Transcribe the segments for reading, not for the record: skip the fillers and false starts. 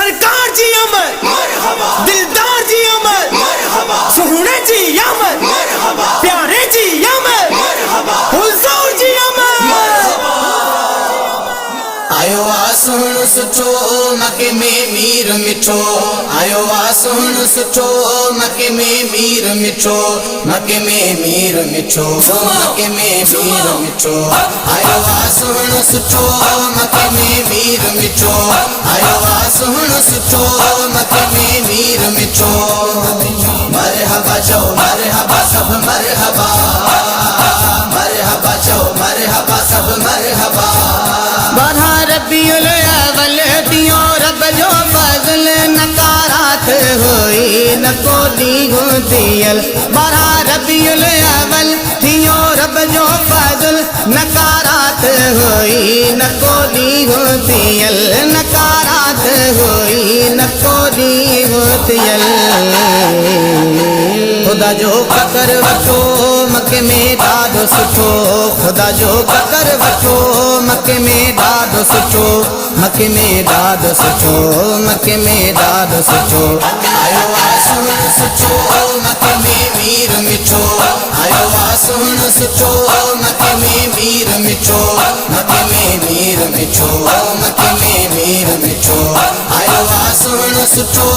सरकार जी अमर मरहबा, दिलदार जी अमर मरहबा, सोहने जी अमर मरहबा, प्यारे जी अमर मरहबा, हुजूर जी अमर मरहबा। आयो आसुन सुठो मके में मीर मिठो, आयो आसुन सुठो मके में मीर मिठो, मके में मीर मिठो, मके में मीर मिठो। आयो आसुन सुठो मके में मीर मिठो, आयो आसुन सुठो मके में मीर मिठो। मरहबा चो मरहबा सब मरहबा, मरहबा चो मरहबा सब मरहबा। बरहा रबीउल अव्वल दियो रब जो फजल नकारात होई न को दी गुतियल। बरहा रबीउल अव्वल दियो रब जो फजल नकारात होई न को दी गुतियल, नकारात होई न को दी गुतियल। खुदा जो ककर वठो मके में ॾाढो सुठो, खुदा जो ककर वठो मके में ॾाढो सुठो, मके में ॾाढो सुठो, मके में ॾाढो सुठो। आयो आसुन सुठो मके में मीर मिठो, आयो आसुन सुठो मके में मीर मिठो, मके में मीर मिठो, मके में मीर मिठो। आयो आसुन सुठो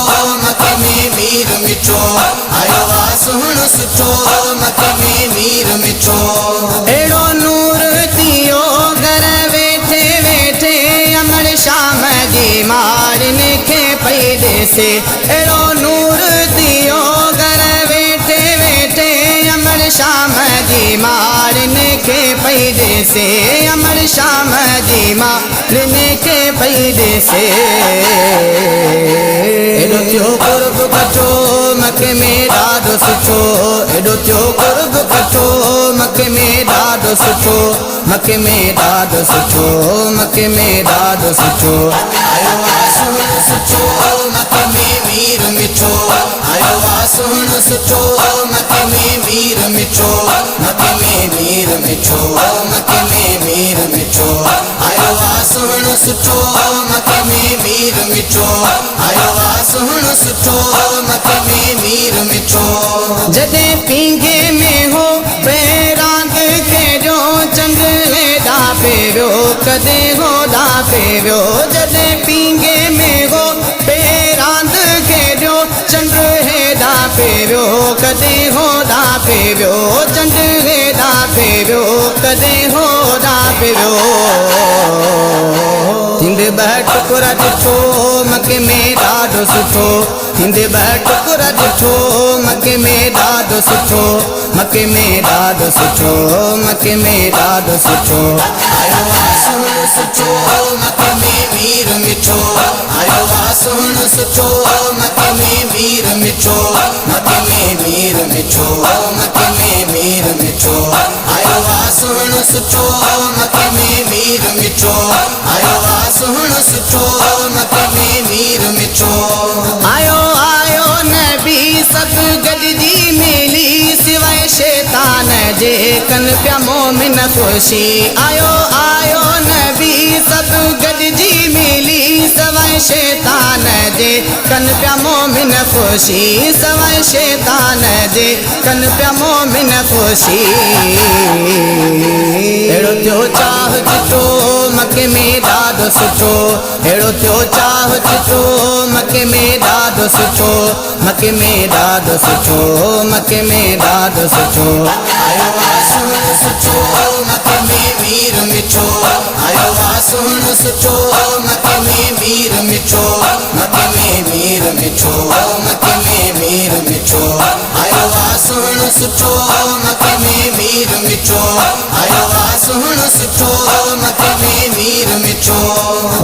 मके में मीर मिठो, आयो आसुन सुठो मके में मीर मिठो। एड़ो नूर दियो घर वेठे वेठे अमर शाम जी मारन खे पई ॾेसे। एड़ो नूर दियो घर वेठे वेठे अमर शाम जी मारन खे पई ॾेसे, अमर शाम जी मारन खे पई ॾेसे। एॾो थियो कुर्ब कठो मके में ॾाढो सुठो, एॾो थियो कुर्ब कठो मके में ॾाढो सुठो, मके में ॾाढो सुठो, मके में ॾाढो सुठो। आयो आसुन सुठो मके में मीर मिठो, आयो आसुन सुठो मके में मीर मिठो, मके में मीर मिठो, मके में मीर मिठो। आयो आसुन सुठो मके में मीर मिठो, आयो आसुन सुठो मके में मीर मिठो। जदे पींगे में हो पैरांग के जो चंग हेदा पेव्यो कदे होदा पेव्यो। जदे पींगे में हो पैरांग के जो चंग हेदा पेव्यो कदे होदा पेव्यो, चंग हेदा पेव्यो कदे होदा पेव्यो। थिंद ॿ टुकड़ा ॾिठो मके में ॾाढो सुठो, थिंद ॿ टुकड़ा ॾिठो मके में ॾाढो सुठो, मके में ॾाढो सुठो, मके में ॾाढो सुठो। आयो आसुन सुठो मके में मीर मिठो, आयो आसुन सुठो मके में मीर मिठो, मके में मीर मिठो, मके में मीर मिठो। आयो आसुन सुठो मके में मीर मिठो, आयो आसुन सुठो मके में मीर मिठो। आयो आयो नबी सब गॾिजी मिली सिवाय शैतान जे कन पिया मोमिन ख़ुशी। आयो आयो नबी सब गॾिजी मिली सवाय शैतान जे कन पिया मोमिन ख़ुशी, सवाय शैतान जे कन पिया मोमिन ख़ुशी। अहिड़ो थियो चाह जितो मके में ॾाढो सुठो, अहिड़ो थियो चाह जितो मके में ॾाढो सुठो, मके में ॾाढो सुठो, मके में ॾाढो सुठो। आयो आसुन सुठो मके में मीर मिठो, आयो आसुन सुठो मके में मीर मिठो, मके में मीर मिठो, मके में मीर मिठो। आयो आसुन सुठो मके में मीर मिठो, आयो आसुन सुठो मके में मीर मिठो।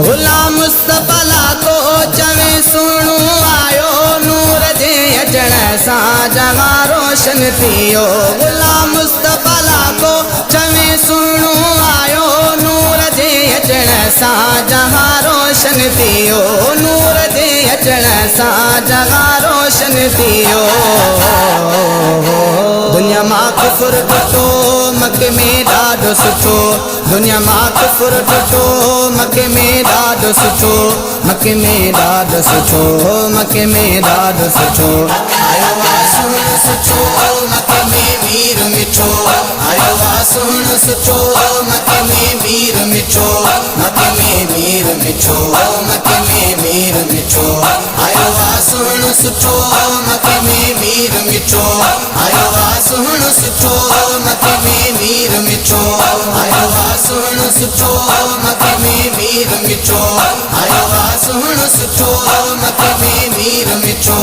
गुलाम मुस्तफा को चवे सुणो आयो नूर जे अचण सां जहां रोशन थियो। गुलाम मुस्तफा को चवे सुणो आयो नूर जे अचण सां जहां रोशन थियो, नूर जे अचण सां जहां रोशन रोशन थियो दुनिया मां कुफर टुटो मके में ॾाढो सुठो दुनिया मां कुफर टुटो मके में ॾाढो सुठो मके में ॾाढो सुठो मके में ॾाढो सुठो आयो आहे सुहिण सुठो मके में मीर मिठो आयो आहे सुहिण सुठो मके में मीर मिठो मके में मीर मिठो मके में मीर मिठो आयो आहे सुहिण सुठो मके में मीर मिठो आयो आहे सुहिण सुठो मके में मीर मिठो आयो आहे सुहिण सुठो मके में मीर मिठो आयो आहे सुहिण सुठो मके में मीर मिठो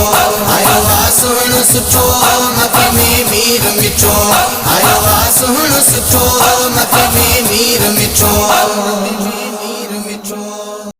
आयो आहे सुहिण सुठो मके में मीर मिठो आयो आहे सुहिण सुठो मके में मीर मिठो